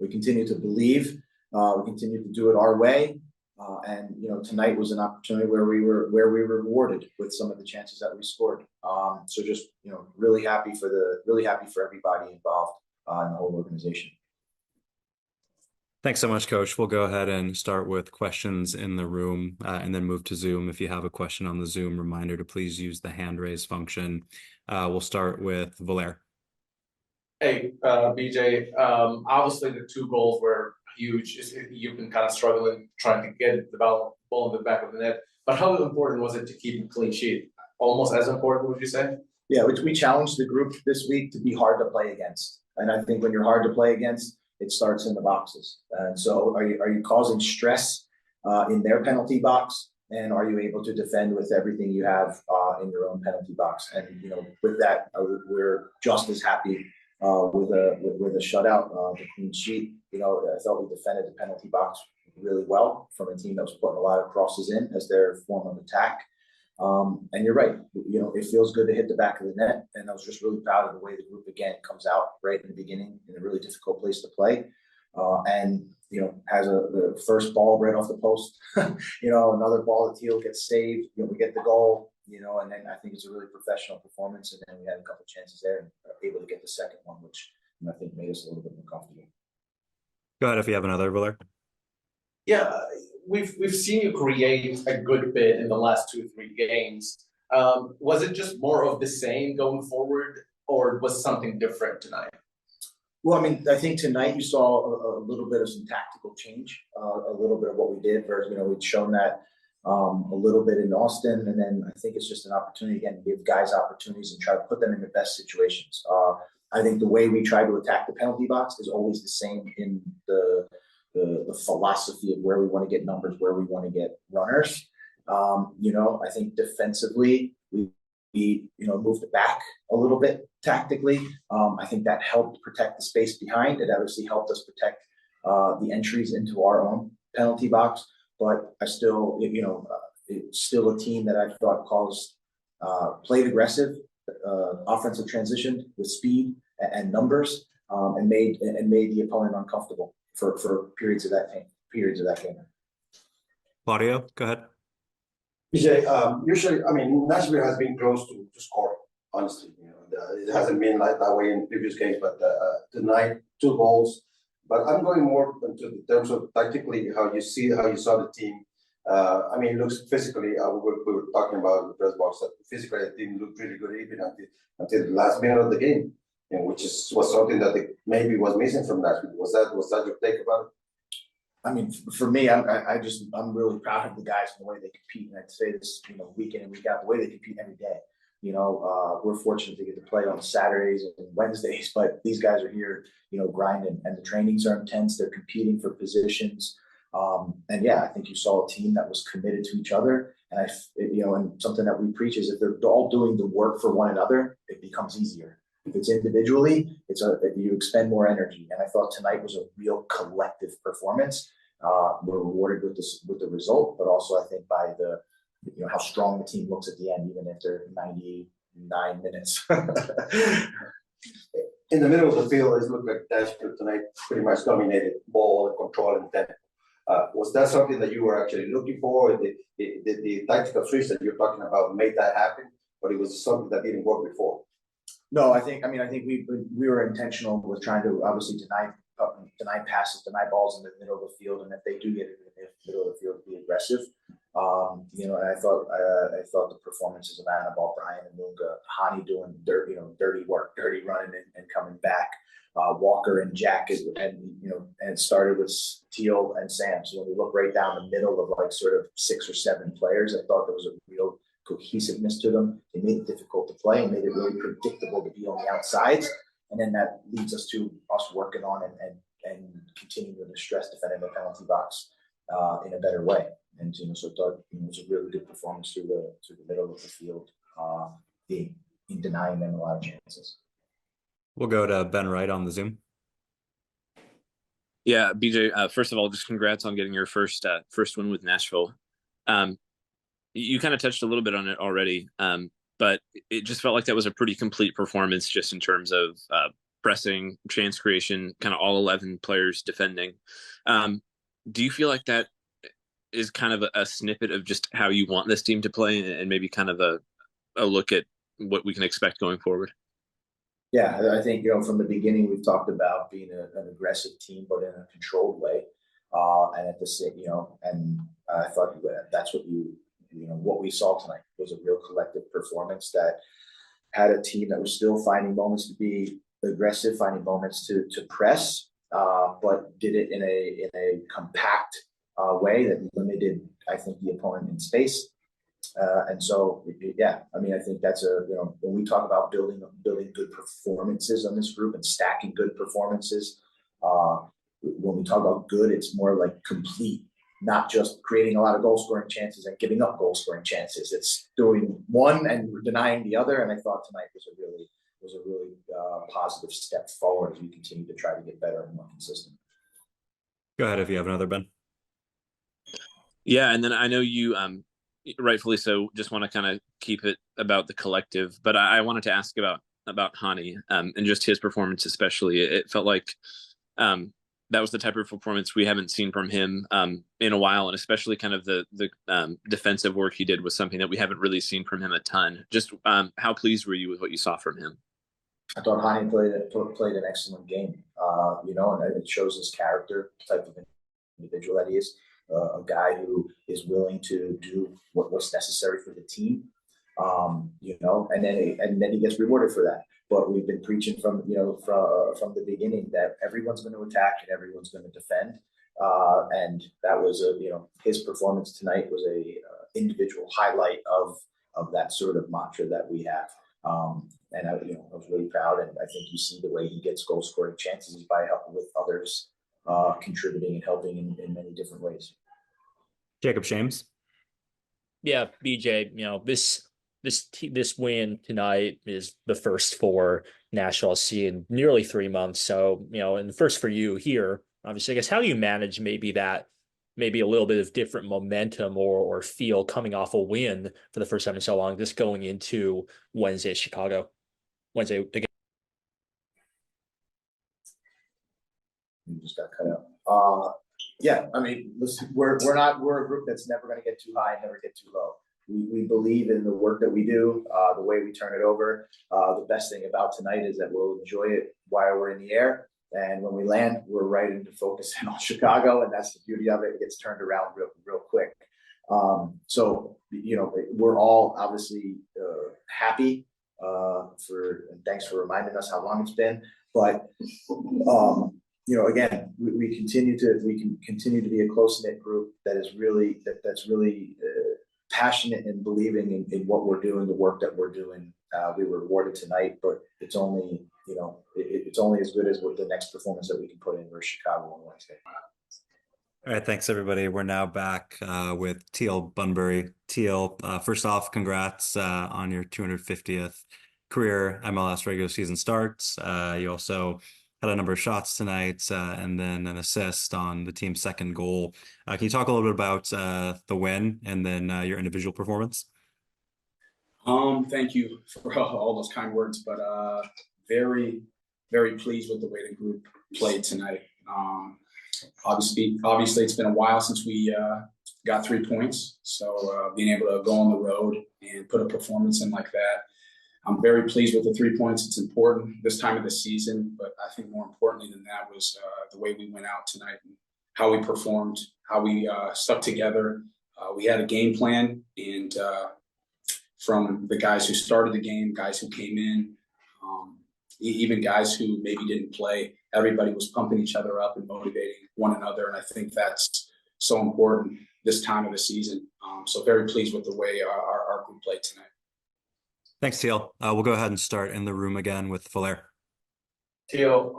we continue to believe. We continue to do it our way. And tonight was an opportunity where we were rewarded with some of the chances that we scored. So just really happy for everybody involved in the whole organization. Thanks so much, Coach. We'll go ahead and start with questions in the room and then move to Zoom. If you have a question on the Zoom, reminder to please use the hand raise function. We'll start with Valer. Hey, BJ. Obviously, the 2 goals were huge. You've been kind of struggling trying to get the ball in the back of the net. But how important was it to keep a clean sheet? Almost as important, would you say? Yeah, we challenged the group this week to be hard to play against. And I think when you're hard to play against, it starts in the boxes. And so are you causing stress in their penalty box? And are you able to defend with everything you have in your own penalty box? And, with that, we're just as happy with a shutout, the clean sheet. I thought we defended the penalty box really well from a team that was putting a lot of crosses in as their form of attack. And you're right. It feels good to hit the back of the net. And I was just really proud of the way the group again comes out right in the beginning in a really difficult place to play. And has the first ball right off the post. Another ball that Teal gets saved. We get the goal. And then I think it's a really professional performance. And then we had a couple of chances there and were able to get the second one, which I think made us a little bit more comfortable. Go ahead if you have another, Valer. Yeah, we've seen you create a good bit in the last 2-3 games. Was it just more of the same going forward, or was something different tonight? Well, I think tonight you saw a little bit of some tactical change, a little bit of what we did. Where we'd shown that a little bit in Austin, and then I think it's just an opportunity again to give guys opportunities and try to put them in the best situations. I think the way we try to attack the penalty box is always the same in the philosophy of where we want to get numbers, where we want to get runners. I think defensively we moved it back a little bit tactically. I think that helped protect the space behind. It obviously helped us protect the entries into our own penalty box. But I still, it's still a team that I thought played aggressive, offensive transition with speed and numbers, and made the opponent uncomfortable for periods of that game. Claudio, go ahead. BJ, usually, Nashville has been close to scoring. Honestly, it hasn't been like that way in previous games, but tonight 2 goals. But I'm going more into the terms of tactically how you saw the team. It looks physically. We were talking about in the press box that physically the team looked really good even until the last minute of the game, which was something that maybe was missing from Nashville. Was that your take about it? For me, I'm really proud of the guys and the way they compete, and I'd say this, week in and week out, the way they compete every day. We're fortunate to get to play on Saturdays and Wednesdays, but these guys are here, grinding, and the trainings are intense. They're competing for positions, and yeah, I think you saw a team that was committed to each other. And and something that we preach is if they're all doing the work for one another, it becomes easier. If it's individually, you expend more energy. And I thought tonight was a real collective performance. We're rewarded with the result, but also I think by the how strong the team looks at the end, even after 99 minutes. In the middle of the field, it looked like Nashville tonight pretty much dominated ball and control and tempo. Was that something that you were actually looking for? The tactical switch that you're talking about made that happen, but it was something that didn't work before? No, I think we were intentional with trying to obviously deny passes, deny balls in the middle of the field, and if they do get it in the middle of the field, be aggressive. And I thought the performances of Annabelle, Brian, and Lunga, Hani doing dirty work, dirty running and coming back. Walker and Jack and it started with Teal and Sam. So when we look right down the middle of like sort of 6 or 7 players, I thought there was a real cohesiveness to them. They made it difficult to play and made it really predictable to be on the outsides. And then that leads us to us working on and continuing to stress defending the penalty box in a better way. And so I thought it was a really good performance through the middle of the field, in denying them a lot of chances. We'll go to Ben Wright on the Zoom. Yeah, BJ. First of all, just congrats on getting your first win with Nashville. You kind of touched a little bit on it already, but it just felt like that was a pretty complete performance, just in terms of pressing, chance creation, kind of all 11 players defending. Do you feel like that is kind of a snippet of just how you want this team to play, and maybe kind of a look at what we can expect going forward? Yeah, I think, from the beginning, we've talked about being an aggressive team, but in a controlled way. And at the same, and I thought that's what we saw tonight was a real collective performance that had a team that was still finding moments to be aggressive, finding moments to press, but did it in a compact way that limited, I think, the opponent in space. And so, yeah, I mean, I think that's when we talk about building good performances on this group and stacking good performances, when we talk about good, it's more like complete, not just creating a lot of goal scoring chances and giving up goal scoring chances. It's doing one and denying the other. And I thought tonight was a really positive step forward as we continue to try to get better and more consistent. Go ahead if you have another, Ben. Yeah, and then I know you rightfully so just want to kind of keep it about the collective, but I wanted to ask about Hani and just his performance especially. It felt like that was the type of performance we haven't seen from him in a while, and especially kind of the defensive work he did was something that we haven't really seen from him a ton. Just how pleased were you with what you saw from him? I thought Hani played an excellent game, and it shows his character, type of individual that he is. A guy who is willing to do what's necessary for the team, and then he gets rewarded for that. But we've been preaching from the beginning that everyone's going to attack and everyone's going to defend, and that was his performance tonight was a individual highlight of that sort of mantra that we have. And I was really proud, and I think you see the way he gets goal scoring chances is by helping with others. Contributing and helping in many different ways. Jacob Shames. Yeah, BJ, this win tonight is the first for Nashville SC in nearly 3 months. So, and the first for you here, obviously, I guess, how do you manage maybe a little bit of different momentum or feel coming off a win for the first time in so long, just going into Wednesday again? You just got cut out. Yeah, I mean, listen, we're a group that's never going to get too high and never get too low. We believe in the work that we do, the way we turn it over. The best thing about tonight is that we'll enjoy it while we're in the air, and when we land, we're right into focusing on Chicago, and that's the beauty of it. It gets turned around real quick. So we're all obviously happy and thanks for reminding us how long it's been, but. Again, we can continue to be a close-knit group that is really passionate and believing in what we're doing, the work that we're doing. We were rewarded tonight, but it's only it's only as good as what the next performance that we can put in versus Chicago on Wednesday. All right, thanks everybody. We're now back with Teal Bunbury. Teal, first off, congrats on your 250th career MLS regular season starts. You also had a number of shots tonight, and then an assist on the team's second goal. Can you talk a little bit about the win and then your individual performance? Thank you for all those kind words, but very, very pleased with the way the group played tonight. Obviously, it's been a while since we got 3 points, so being able to go on the road and put a performance in like that, I'm very pleased with the 3 points. It's important this time of the season, but I think more importantly than that was the way we went out tonight and how we performed, how we stuck together. We had a game plan, and from the guys who started the game, guys who came in, even guys who maybe didn't play, everybody was pumping each other up and motivating one another, and I think that's so important this time of the season. So very pleased with the way our group played tonight. Thanks, Teal. We'll go ahead and start in the room again with Valer. Teal,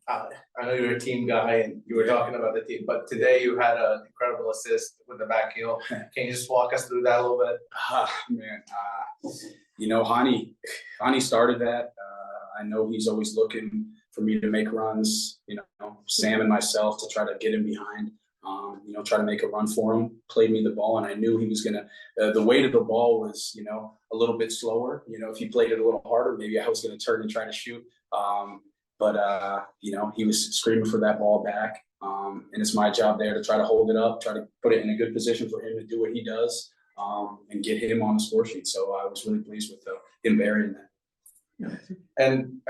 I know you're a team guy and you were talking about the team, but today you had an incredible assist with the back heel. Can you just walk us through that a little bit? Hani started that. I know he's always looking for me to make runs, Sam and myself to try to get him behind. Try to make a run for him, played me the ball, and I knew he was going to, the weight of the ball was, a little bit slower. If he played it a little harder, maybe I was going to turn and try to shoot. but you know, he was screaming for that ball back. And it's my job there to try to hold it up, try to put it in a good position for him to do what he does, and get him on the score sheet. So I was really pleased with him burying that. And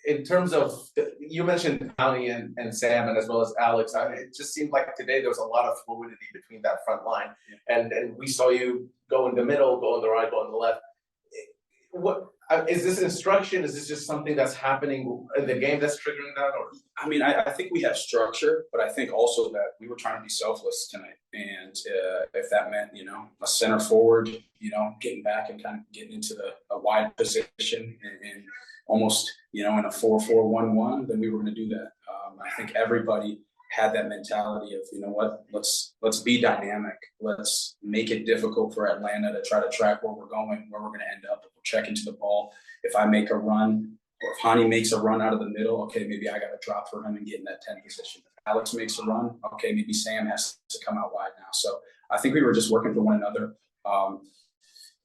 in terms of, you mentioned Tony and Sam, and as well as Alex, it just seemed like today there was a lot of fluidity between that front line. And we saw you go in the middle, go on the right, go on the left. What is this instruction? Is this just something that's happening in the game that's triggering that? Or I mean, I think we have structure, but I think also that we were trying to be selfless tonight. And if that meant, you know, a center forward, you know, getting back and kind of getting into a wide position and almost, you know, in a 4-4-1-1, then we were going to do that. I think everybody had that mentality of, you know what, let's be dynamic. Let's make it difficult for Atlanta to try to track where we're going, where we're going to end up. If we're checking to the ball, if I make a run, or if Hani makes a run out of the middle, okay, maybe I got to drop for him and get in that 10 position. If Alex makes a run, okay, maybe Sam has to come out wide now. So I think we were just working for one another.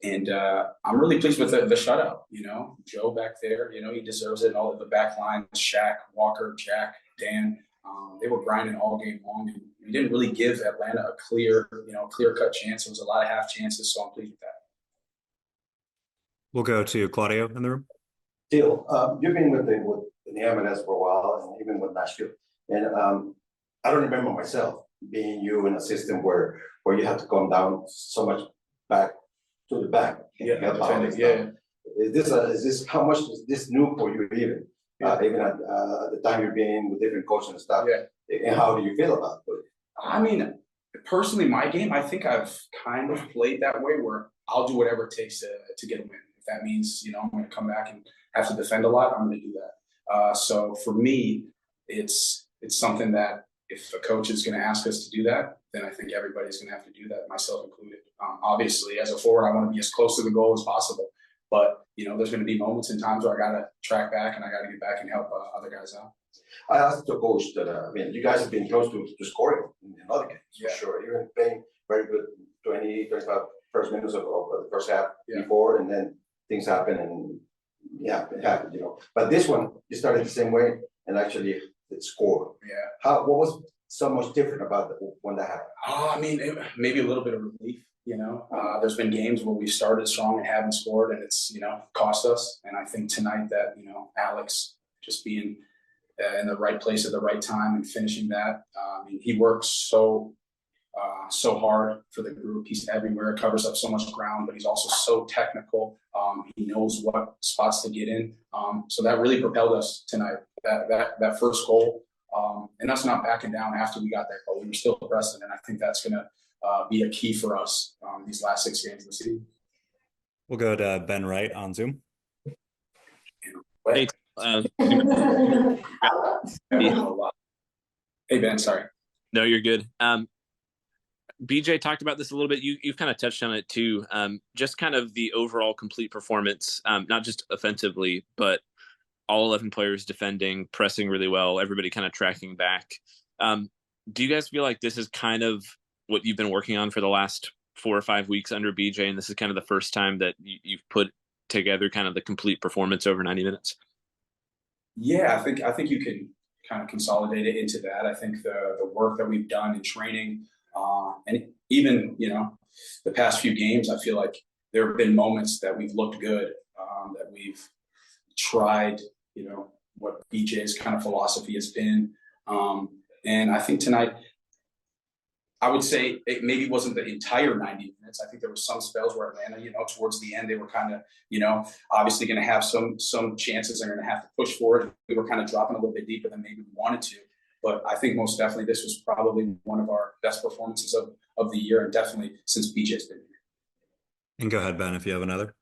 And I'm really pleased with the shutout. You know, Joe back there, you know, he deserves it. All of the back line, Shaq, Walker, Jack, Dan, they were grinding all game long. And we didn't really give Atlanta a clear-cut chance. It was a lot of half chances, so I'm pleased with that. We'll go to Claudio in the room. Teal, you've been with the MLS for a while, and even with Nashville. And I don't remember myself being you in a system where you have to come down so much back to the back. Yeah. Is this how much is this new for you even? Even at the time you're being with different coaches and stuff. Yeah. And how do you feel about it? I mean, personally, my game, I think I've kind of played that way where I'll do whatever it takes to get a win. If that means, you know, I'm going to come back and have to defend a lot, I'm going to do that. So for me, it's something that if a coach is going to ask us to do that, then I think everybody's going to have to do that, myself included. Obviously, as a forward, I want to be as close to the goal as possible. But, you know, there's going to be moments and times where I got to track back and I got to get back and help other guys out. I asked the coach that, I mean, you guys have been close to scoring in other games, for sure. You're playing very good 20, 25 first minutes of the first half before, and then things happen, and it happened, you know. But this one, you started the same way and actually scored. Yeah. What was so much different about when that happened? I mean, maybe a little bit of relief. You know, there's been games where we started strong and haven't scored, and it's, you know, cost us. And I think tonight that, you know, Alex just being in the right place at the right time and finishing that. I mean, he works so hard for the group. He's everywhere, covers up so much ground, but he's also so technical. He knows what spots to get in. So that really propelled us tonight. That first goal, and us not backing down after we got that goal. We were still pressing, and I think that's going to be a key for us these last 6 games of the season. We'll go to Ben Wright on Zoom. Hey, Hey Ben, sorry. No, you're good. BJ talked about this a little bit. You've kind of touched on it too. Just kind of the overall complete performance, not just offensively, but all 11 players defending, pressing really well, everybody kind of tracking back. Do you guys feel like this is kind of what you've been working on for the last 4 or 5 weeks under BJ, and this is kind of the first time that you've put together kind of the complete performance over 90 minutes? Yeah, I think you can kind of consolidate it into that. I think the work that we've done in training, and even, you know, the past few games, I feel like there have been moments that we've looked good, that we've tried, you know, what BJ's kind of philosophy has been. And I think tonight, I would say it maybe wasn't the entire 90 minutes. I think there were some spells where Atlanta, you know, towards the end, they were kind of, you know, obviously going to have some chances. They're going to have to push forward. We were kind of dropping a little bit deeper than maybe we wanted to. But I think most definitely this was probably one of our best performances of the year, and definitely since BJ's been here. And go ahead, Ben, if you have another.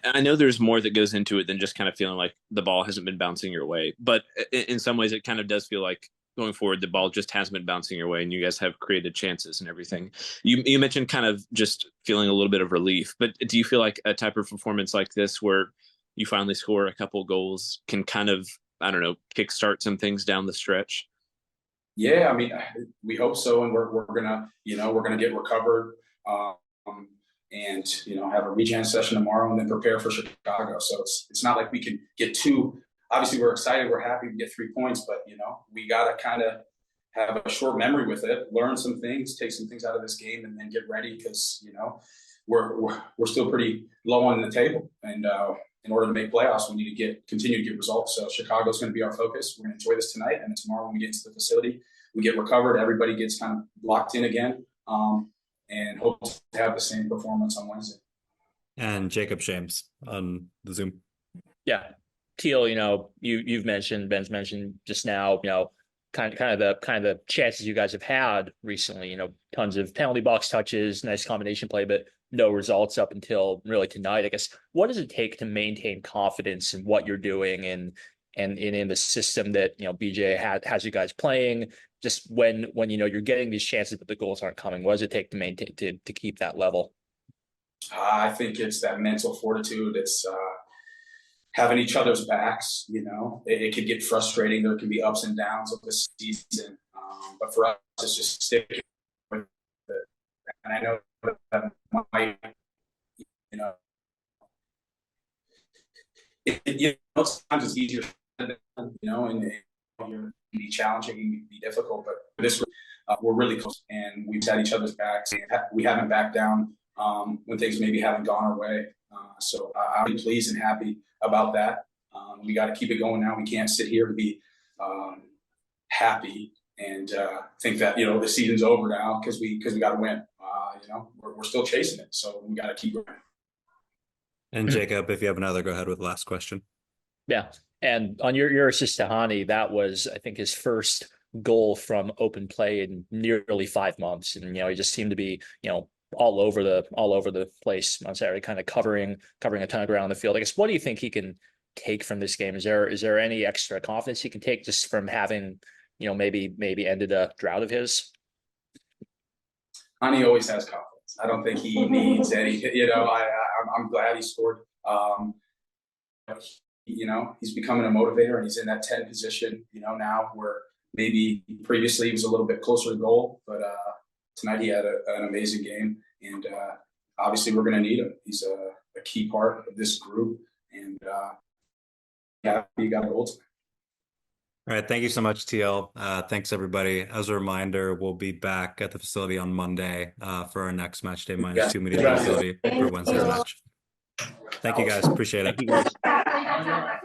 I know there's more that goes into it than just kind of feeling like the ball hasn't been bouncing your way. But in some ways, it kind of does feel like going forward, the ball just hasn't been bouncing your way, and you guys have created chances and everything. You mentioned kind of just feeling a little bit of relief, but do you feel like a type of performance like this, where you finally score a couple goals, can kind of, I don't know, kickstart some things down the stretch? Yeah, I mean, we hope so, and we're gonna, you know, we're gonna get recovered, and, you know, have a regen session tomorrow, and then prepare for Chicago. So it's not like we can get too obviously we're excited, we're happy to get 3 points, but we got to kind of have a short memory with it, learn some things, take some things out of this game, and then get ready because we're still pretty low on the table, and in order to make playoffs, we need to continue to get results. So Chicago's going to be our focus. We're going to enjoy this tonight, and tomorrow when we get into the facility, we get recovered, everybody gets kind of locked in again, and hope to have the same performance on Wednesday. And Jacob James on the Zoom. Yeah, Teal, Ben's mentioned just now, kind of the chances you guys have had recently, tons of penalty box touches, nice combination play, but no results up until really tonight. I guess, what does it take to maintain confidence in what you're doing and in the system that BJ has you guys playing? Just when you're getting these chances but the goals aren't coming, what does it take to maintain to keep that level? I think it's that mental fortitude. It's having each other's backs. It could get frustrating. There can be ups and downs of the season, but for us, it's just sticking with it. And I know that might, sometimes it's easier, and it can be challenging, it can be difficult. But for this, we're really close, and we've had each other's backs. And we haven't backed down when things maybe haven't gone our way. So I'm pleased and happy about that. We got to keep it going now. We can't sit here and be happy and think that the season's over now because we got to win. We're still chasing it, so we got to keep going. And Jacob, if you have another, go ahead with the last question. Yeah, and on your assist to Hani, that was, I think, his first goal from open play in nearly 5 months, and he just seemed to be all over the place on Saturday, kind of covering a ton of ground on the field. I guess, what do you think he can take from this game? Is there any extra confidence he can take just from having maybe ended a drought of his? Ani always has confidence. I don't think he needs any. I'm glad he scored. He's becoming a motivator, and he's in that 10 position. Now where maybe previously he was a little bit closer to goal, but tonight he had an amazing game, and obviously we're going to need him. He's a key part of this group, and he got a goal tonight. All right. Thank you so much, Teal. Thanks, everybody. As a reminder, we'll be back at the facility on Monday for our next match day -2 meeting at the facility for Wednesday's match. Thank you, guys. Appreciate it. Thank you, guys.